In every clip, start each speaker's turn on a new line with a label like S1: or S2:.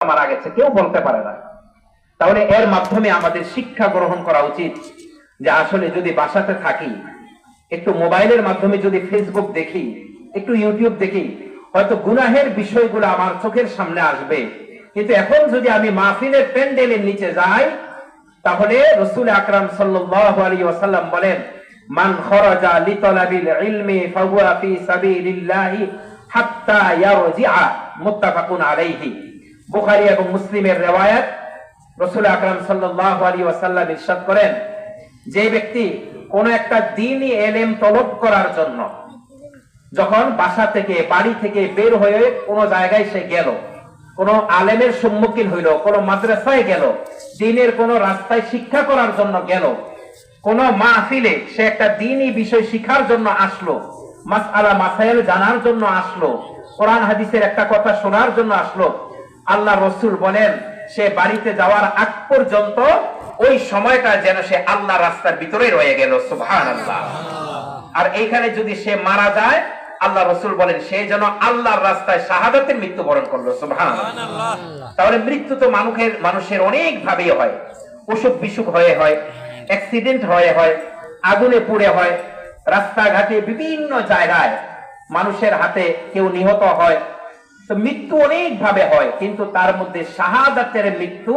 S1: মারা গেছে, কেউ বলতে পারে না। তাহলে এর মাধ্যমে আমাদের শিক্ষা গ্রহণ করা উচিত যে আসলে যদি বাসাতে থাকি, একটু মোবাইলের মাধ্যমে যদি ফেসবুক দেখি, একটু ইউটিউব দেখি, হয়তো গুনাহের বিষয়গুলো আমার চোখের সামনে আসবে। কিন্তু এখন যদি আমি মাহফিলের প্যান্ডেলের নিচে যাই, তাহলে রাসূল আকরাম সাল্লাল্লাহু আলাইহি ওয়াসাল্লাম বলেন, মান খরাজা লিতালাবিল ইলমি ফাহুয়া ফি সাবিলিল্লাহি হাত্তা ইয়ারজিআ, মুত্তাফাকুন আলাইহি। বুখারী এবং মুসলিমের riwayat। রাসূল আকরাম সাল্লাল্লাহু আলাইহি ওয়াসাল্লাম ইরশাদ করেন, যে ব্যক্তি কোন একটা দ্বীনি ইলম তলব করার জন্য যখন বাসা থেকে, বাড়ি থেকে বের হয়ে কোন জায়গায় সে গেল, কোন আলেমের সম্মুখীন হইল, কোন মাদ্রাসায় গেল, দ্বীনের কোন রাস্তায় শিক্ষা করার জন্য গেল, কোন মাহফিলে সে একটা দ্বীনি বিষয় শিখার জন্য আসলো, মাসআলা মাসাইল জানার জন্য আসলো, কোরআন হাদিসের একটা কথা শোনার জন্য আসলো, আল্লাহ রাসূল বলেন সে বাড়িতে যাওয়ার আগ পর্যন্ত ওই সময়টা যেন সে আল্লাহর রাস্তার ভিতরে রয়ে গেল। সুবহানাল্লাহ। আর এইখানে যদি সে মারা যায়, আল্লাহ রাসূল বলেন সে যেন আল্লাহর রাস্তায় শাহাদাতের মৃত্যুবরণ করলো। সুবহানাল্লাহ। তাহলে মৃত্যু তো মানুষের অনেক ভাবে হয়, অসুখ বিসুখ হয়ে হয়, অ্যাক্সিডেন্ট হয়ে হয়, আগুনে পুড়ে হয়, রাস্তাঘাটে বিভিন্ন জায়গায় মানুষের হাতে কেউ নিহত হয়। তো মৃত্যু অনেক ভাবে হয়, কিন্তু তার মধ্যে শাহাদাতের মৃত্যু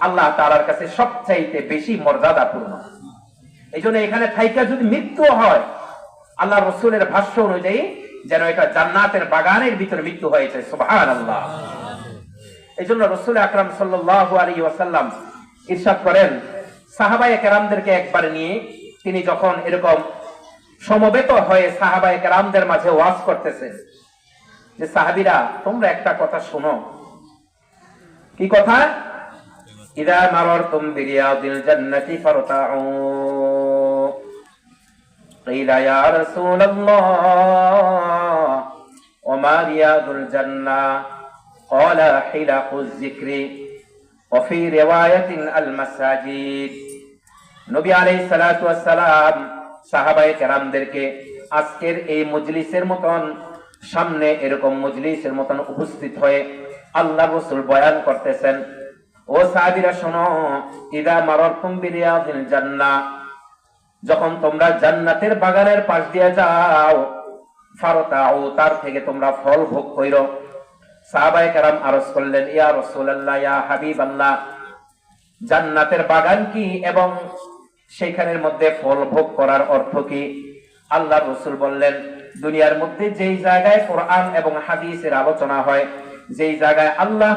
S1: আল্লাহ তাআলার কাছে সবচাইতে বেশি মর্যাদাপূর্ণ। এই জন্য এখানে থাইকা যদি মৃত্যু হয়, আল্লাহ রাসূলের ভাষ্য অনুযায়ী যেন এটা জান্নাতের বাগানের ভিতরে মৃত্যু হয়েছে। সুবহানাল্লাহ। এই জন্য রাসূল আকরাম সাল্লাল্লাহু আলাইহি ওয়াসাল্লাম ইরশাদ করেন, সাহাবায়ে কেরামদেরকে একবার নিয়ে তিনি যখন এরকম সমবেত হয়ে সাহাবায়ে কেরামদের মাঝে ওয়াজ করতেছেন যে, সাহাবীরা তোমরা একটা কথা শোনো। কি কথা? ইযা মারারতুম বিরিয়াদিল জান্নাতি ফারতাউ। কিলা ইয়া রাসূলুল্লাহ ওয়া মা রিয়াদুল জান্নাহ? ক্বালা হিলাকুয যিকরি ওয়া ফি রিওয়ায়াতিন আল মাসাজিদ। নবী আলাইহিস সালাতু ওয়াস সালাম সাহাবায়ে কেরামদেরকে আজকের এই মজলিসের মতন, সামনে এরকম মজলিসের মতন উপস্থিত হয়ে আল্লাহর রাসূল বয়ান করতেছেন, ও সাহাবীরা শোনো, ইযা মারারতুম বিরিয়াদিল জান্নাহ, যখন তোমরা জান্নাতের বাগানের পাশ দিয়ে যাও, ফারতাউ, তার থেকে তোমরা ফল ভোগ করো। সাহাবায়ে কেরাম আরজ করলেন, ইয়া রাসূলুল্লাহ, ইয়া হাবিবাল্লাহ, জান্নাতের বাগান কি এবং সেখানের মধ্যে ফল ভোগ করার অর্থ কি? আল্লাহর রাসূল বললেন, দুনিয়ার মধ্যে যেই জায়গায় কোরআন এবং হাদিসের আলোচনা হয়, যেই জায়গায় আল্লাহ